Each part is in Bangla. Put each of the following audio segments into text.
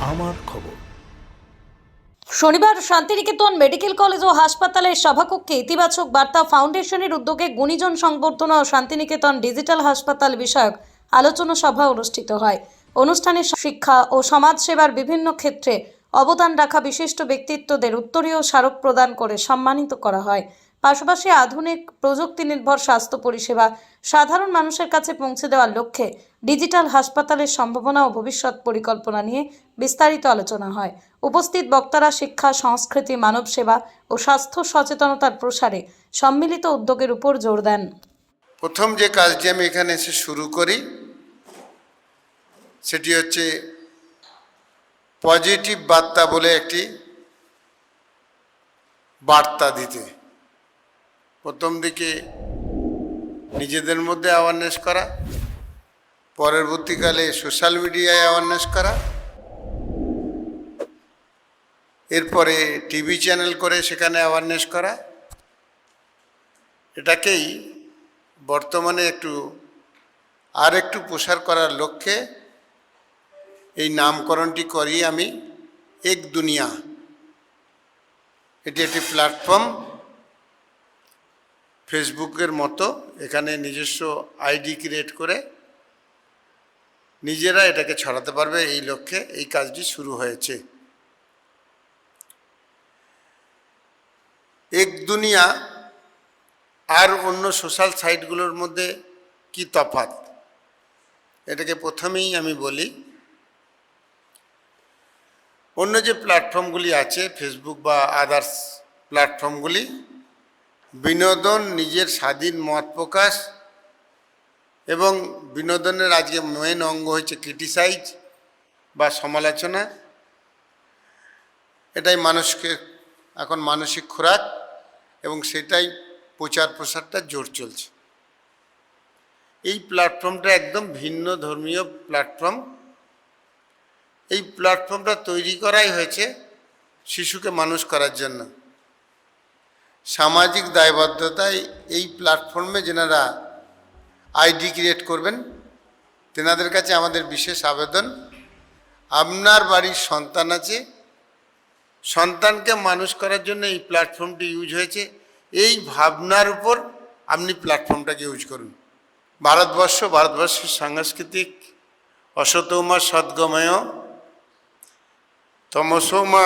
আমার খবর। শনিবার শান্তিনিকেতন মেডিকেল কলেজ ও হাসপাতালের সভাকক্ষে ইতিবাচক বার্তা ফাউন্ডেশনের উদ্যোগে গুণীজন সংবর্ধনা ও শান্তিনিকেতন ডিজিটাল হাসপাতাল বিষয়ক আলোচনা সভা অনুষ্ঠিত হয়। অনুষ্ঠানে শিক্ষা ও সমাজসেবার বিভিন্ন ক্ষেত্রে অবদান রাখা বিশিষ্ট ব্যক্তিত্বদের উত্তরীয় স্মারক প্রদান করে সম্মানিত করা হয়। পাশাপাশি আধুনিক প্রযুক্তি নির্ভর স্বাস্থ্য পরিষেবা সাধারণ মানুষের কাছে পৌঁছে দেওয়ার লক্ষ্যে ডিজিটাল হাসপাতালের সম্ভাবনা ও ভবিষ্যৎ পরিকল্পনা নিয়ে বিস্তারিত আলোচনা হয়। উপস্থিত বক্তারা শিক্ষা, সংস্কৃতি, মানব সেবা ও স্বাস্থ্য সচেতনতার প্রসারে সম্মিলিত উদ্যোগের উপর জোর দেন। প্রথম যে কাজটি আমি এখানে এসে শুরু করি সেটি হচ্ছে পজিটিভ বার্তা বলে একটি বার্তা দিতে। প্রথম দিকে নিজেদের মধ্যে অ্যাওয়ারনেস করা, পরবর্তীকালে সোশ্যাল মিডিয়ায় অ্যাওয়ারনেস করা, এরপরে টিভি চ্যানেল করে সেখানে অ্যাওয়ারনেস করা। এটাকেই বর্তমানে একটু প্রসার করার লক্ষ্যে এই নামকরণটি করি আমি এক দুনিয়া। এটি একটি প্ল্যাটফর্ম, ফেসবুকের মতো। এখানে নিজস্ব আইডি ক্রিয়েট করে নিজেরা এটাকে ছড়াতে পারবে, এই লক্ষ্যে এই কাজটি শুরু হয়েছে। এক দুনিয়া আর অন্য সোশ্যাল সাইটগুলোর মধ্যে কি তফাৎ, এটাকে প্রথমেই আমি বলি। অন্য যে প্ল্যাটফর্মগুলি আছে, ফেসবুক বা আদার্স প্ল্যাটফর্মগুলি, বিনোদন, নিজের স্বাধীন মত প্রকাশ এবং বিনোদনের আজকে মেন অঙ্গ হচ্ছে ক্রিটিসাইজ বা সমালোচনা। এটাই মানুষকে এখন মানসিক খোরাক এবং সেটাই প্রচার প্রসারটা জোর চলছে। এই প্ল্যাটফর্মটা একদম ভিন্ন ধর্মীয় প্ল্যাটফর্ম। এই প্ল্যাটফর্মটা তৈরি করাই হয়েছে শিশুকে মানুষ করার জন্য। সামাজিক দায়বদ্ধতায় এই প্ল্যাটফর্মে যেনারা আইডি ক্রিয়েট করবেন তেনাদের কাছে আমাদের বিশেষ আবেদন, আপনার বাড়ির সন্তান আছে, সন্তানকে মানুষ করার জন্য এই প্ল্যাটফর্মটি ইউজ হয়েছে, এই ভাবনার উপর আপনি প্ল্যাটফর্মটাকে ইউজ করুন। ভারতবর্ষের সাংস্কৃতিক অসতোমা সদ্গময় তমসোমা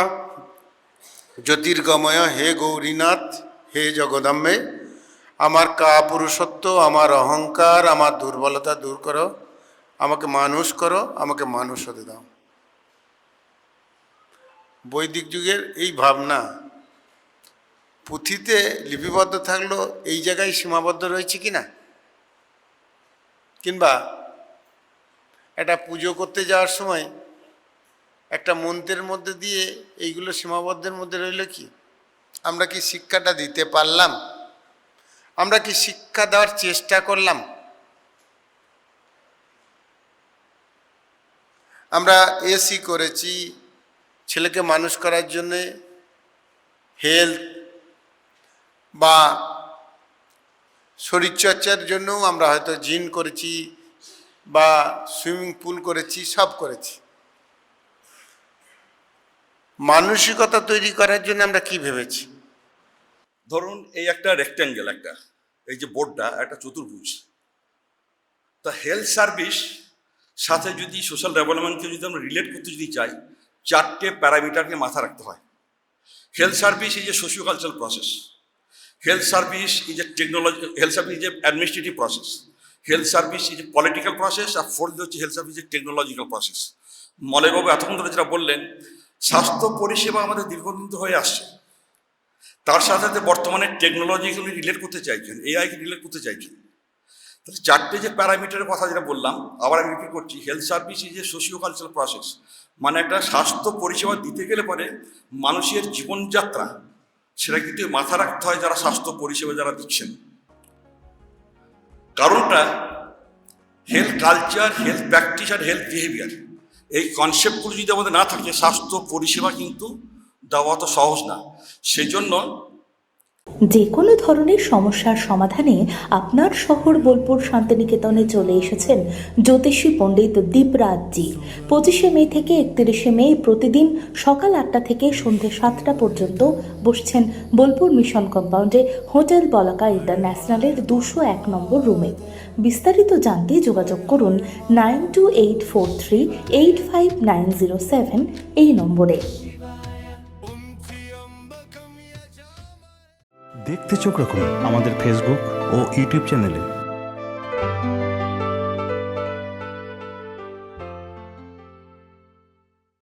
জ্যোতির্গময় হে গৌরীনাথ, হে জগদম্বে, আমার কাপুরুষত্ব, আমার অহংকার, আমার দুর্বলতা দূর করো, আমাকে মানুষ করো, আমাকে মানুষ হতে দাও। বৈদিক যুগের এই ভাবনা পুঁথিতে লিপিবদ্ধ থাকলেও এই জায়গায় সীমাবদ্ধ রয়েছে কি না, কিংবা একটা পুজো করতে যাওয়ার সময় একটা মন্ত্রের মধ্যে দিয়ে এইগুলো সীমাবদ্ধের মধ্যে রইল কি? আমরা কি শিক্ষাটা দিতে পারলাম? আমরা কি শিক্ষা দেওয়ার চেষ্টা করলাম? আমরা এসি করেছি ছেলেকে মানুষ করার জন্যে, হেলথ বা শরীরচর্চার জন্যও আমরা হয়তো জিম করেছি বা সুইমিং পুল করেছি, সব করেছি। মানসিকতা তৈরি করার জন্য আমরা কি ভেবেছি? ধরুন এই একটা রেক্ট্যাঙ্গেল, এই যে বোর্ডটা একটা চতুর্ভুজ, তা হেলথ সার্ভিস সাথে যদি সোশ্যাল ডেভেলপমেন্টকে যদি আমরা রিলেট করতে যদি চাই, 4টে প্যারামিটারকে মাথা রাখতে হয়। Health service is a socio cultural process, health service is a technology, health service is a administrative process, health service is a political process, আর ফোর্থ হচ্ছে health service is a technological process. মলয়বাবু এতক্ষণ ধরে যেটা বললেন, স্বাস্থ্য পরিষেবা আমাদের দীর্ঘদিন হয়ে আসছে, তার সাথে সাথে বর্তমানে টেকনোলজিগুলি রিলেট করতে চাইছেন, এআইকে রিলেট করতে চাইছেন। তাহলে 4টে যে প্যারামিটারের কথা যেটা বললাম, আবার আমি রিপিট করছি, health service is a socio cultural process, মানে একটা স্বাস্থ্য পরিষেবা দিতে গেলে পরে মানুষের জীবনযাত্রা সেটা কিন্তু মাথা রাখতে হয় যারা স্বাস্থ্য পরিষেবা যারা দিচ্ছেন। কারণটা হেলথ কালচার, হেলথ প্র্যাকটিস আর হেলথ বিহেভিয়ার, এই কনসেপ্টগুলো যদি আমাদের না থাকে, স্বাস্থ্য পরিষেবা কিন্তু দেওয়া তো সহজ না। সেই জন্য যে কোনো ধরনের সমস্যার সমাধানে আপনার শহর বোলপুর শান্তিনিকেতনে চলে এসেছেন জ্যোতিষী পণ্ডিত দীপরাজজি। 25শে মে থেকে 31শে মে প্রতিদিন সকাল 8টা থেকে সন্ধ্যে 7টা পর্যন্ত বসছেন বোলপুর মিশন কম্পাউন্ডে হোটেল বলাকা ইন্টারন্যাশনালের 201 নম্বর রুমে। বিস্তারিত জানতে যোগাযোগ করুন 9284385907 এই নম্বরে। দেখতে চোখ রাখুন আমাদের ফেসবুক ও ইউটিউব চ্যানেলে।